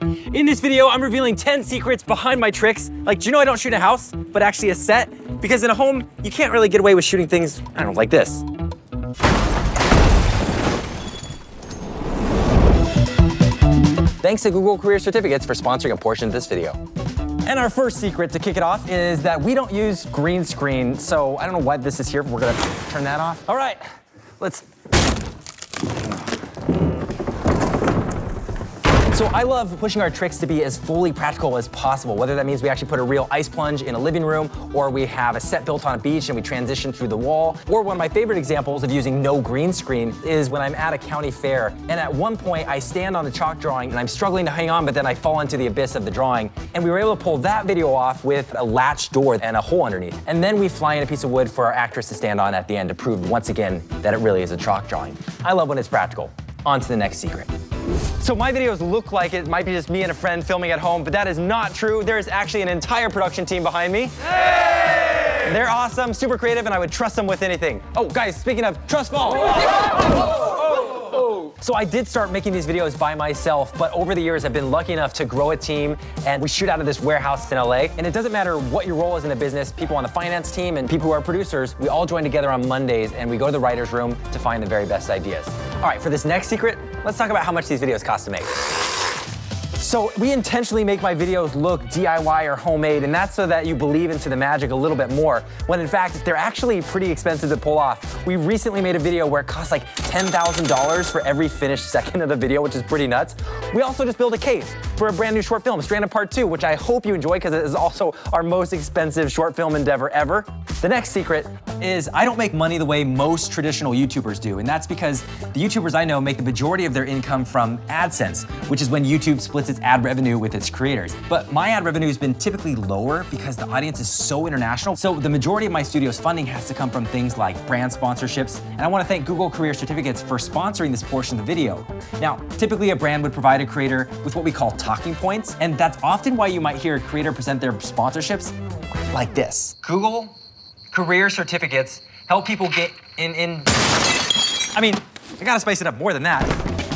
In this video, I'm revealing 10 secrets behind my tricks. Like, do you know I don't shoot in a house, but actually a set? Because in a home, you can't really get away with shooting things, I don't know, like this. Thanks to Google Career Certificates for sponsoring a portion of this video. And our first secret to kick it off is that we don't use green screen. So I don't know why this is here, but we're gonna turn that off. All right, let's. So I love pushing our tricks to be as fully practical as possible, whether that means we actually put a real ice plunge in a living room, or we have a set built on a beach and we transition through the wall. Or one of my favorite examples of using no green screen is when I'm at a county fair, and at one point I stand on the chalk drawing and I'm struggling to hang on, but then I fall into the abyss of the drawing. And we were able to pull that video off with a latch door and a hole underneath. And then we fly in a piece of wood for our actress to stand on at the end to prove once again that it really is a chalk drawing. I love when it's practical. On to the next secret. So my videos look like it might be just me and a friend filming at home, but that is not true. There is actually an entire production team behind me. Hey! They're awesome, super creative, and I would trust them with anything. Oh, guys, speaking of, trust fall. So I did start making these videos by myself, but over the years I've been lucky enough to grow a team, and we shoot out of this warehouse in LA. And it doesn't matter what your role is in the business, people on the finance team and people who are producers, we all join together on Mondays and we go to the writer's room to find the very best ideas. All right, for this next secret, let's talk about how much these videos cost to make. So we intentionally make my videos look DIY or homemade, and that's so that you believe into the magic a little bit more, when in fact, they're actually pretty expensive to pull off. We recently made a video where it costs like $10,000 for every finished second of the video, which is pretty nuts. We also just built a case for a brand new short film, Stranded Part 2, which I hope you enjoy because it is also our most expensive short film endeavor ever. The next secret is I don't make money the way most traditional YouTubers do, and that's because the YouTubers I know make the majority of their income from AdSense, which is when YouTube splits its ad revenue with its creators. But my ad revenue has been typically lower because the audience is so international. So the majority of my studio's funding has to come from things like brand sponsorships. And I want to thank Google Career Certificates for sponsoring this portion of the video. Now, typically a brand would provide a creator with what we call talking points. And that's often why you might hear a creator present their sponsorships like this. Google Career Certificates help people get I mean, I gotta spice it up more than that.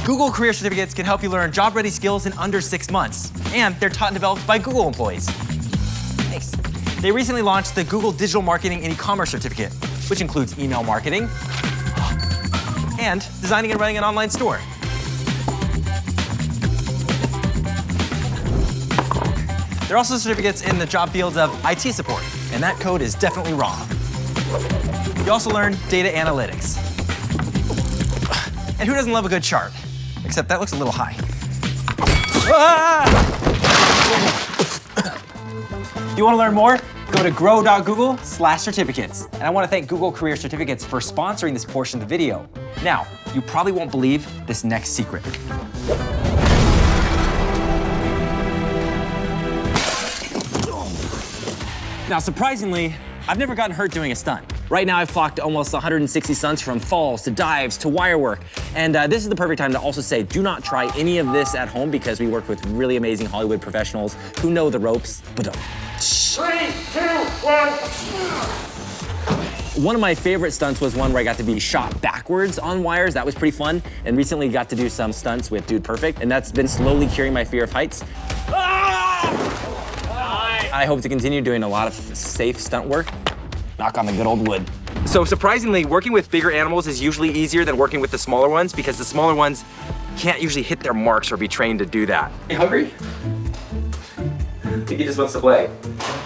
Google Career Certificates can help you learn job-ready skills in under 6 months, and they're taught and developed by Google employees. Thanks. They recently launched the Google Digital Marketing and E-commerce Certificate, which includes email marketing and designing and running an online store. There are also certificates in the job fields of IT support, and that code is definitely wrong. You also learn data analytics. And who doesn't love a good chart? Except that looks a little high. Ah! You want to learn more? Go to grow.google/certificates. And I want to thank Google Career Certificates for sponsoring this portion of the video. Now, you probably won't believe this next secret. Now, surprisingly, I've never gotten hurt doing a stunt. Right now, I've clocked almost 160 stunts from falls to dives to wire work. And this is the perfect time to also say, do not try any of this at home because we work with really amazing Hollywood professionals who know the ropes, but don't. 3, 2, 1. One of my favorite stunts was one where I got to be shot backwards on wires. That was pretty fun. And recently got to do some stunts with Dude Perfect, and that's been slowly curing my fear of heights. I hope to continue doing a lot of safe stunt work. Knock on the good old wood. So surprisingly, working with bigger animals is usually easier than working with the smaller ones because the smaller ones can't usually hit their marks or be trained to do that. You hungry? I think he just wants to play.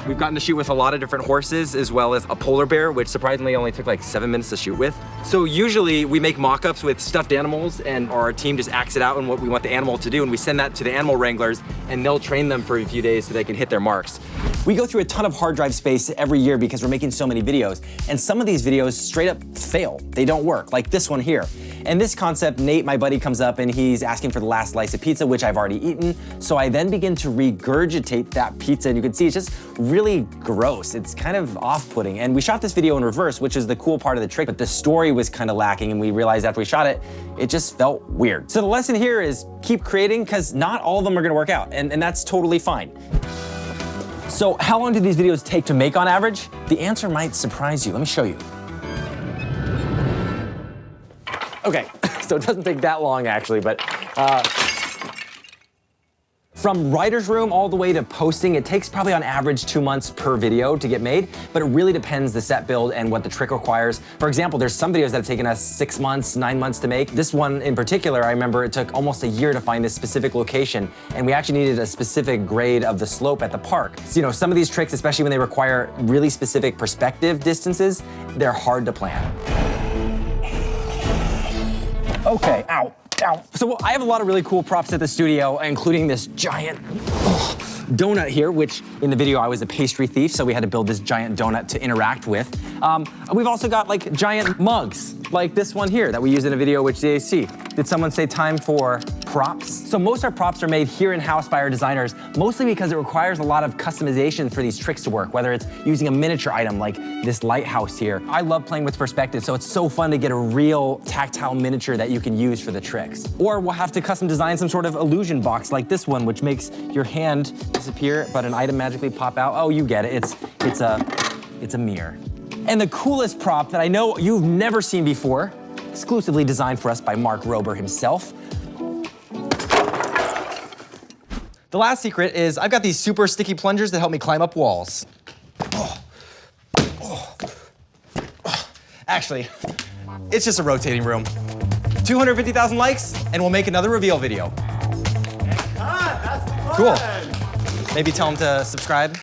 We've gotten to shoot with a lot of different horses as well as a polar bear, which surprisingly only took like 7 minutes to shoot with. So usually we make mock-ups with stuffed animals and our team just acts it out on what we want the animal to do, and we send that to the animal wranglers and they'll train them for a few days so they can hit their marks. We go through a ton of hard drive space every year because we're making so many videos, and some of these videos straight up fail. They don't work, like this one here. And this concept, Nate, my buddy, comes up and he's asking for the last slice of pizza, which I've already eaten. So I then begin to regurgitate that pizza, and you can see it's just really gross. It's kind of off-putting. And we shot this video in reverse, which is the cool part of the trick, but the story was kind of lacking, and we realized after we shot it, it just felt weird. So the lesson here is keep creating, because not all of them are gonna work out, and that's totally fine. So how long do these videos take to make on average? The answer might surprise you. Let me show you. Okay, so it doesn't take that long actually, but From writer's room all the way to posting, it takes probably on average 2 months per video to get made, but it really depends the set build and what the trick requires. For example, there's some videos that have taken us 6 months, 9 months to make. This one in particular, I remember it took almost a year to find this specific location, and we actually needed a specific grade of the slope at the park. So, you know, some of these tricks, especially when they require really specific perspective distances, they're hard to plan. Okay, ow. So I have a lot of really cool props at the studio, including this giant donut here, which in the video I was a pastry thief, so we had to build this giant donut to interact with. We've also got like giant mugs, like this one here that we use in a video which they see. Did someone say time for props? So most of our props are made here in-house by our designers, mostly because it requires a lot of customization for these tricks to work, whether it's using a miniature item like this lighthouse here. I love playing with perspective, so it's so fun to get a real tactile miniature that you can use for the tricks. Or we'll have to custom design some sort of illusion box like this one, which makes your hand disappear, but an item magically pop out. Oh, you get it, it's a mirror. And the coolest prop that I know you've never seen before, exclusively designed for us by Mark Rober himself. The last secret is I've got these super sticky plungers that help me climb up walls. Actually, it's just a rotating room. 250,000 likes, and we'll make another reveal video. That's fun. Cool. Maybe tell them to subscribe.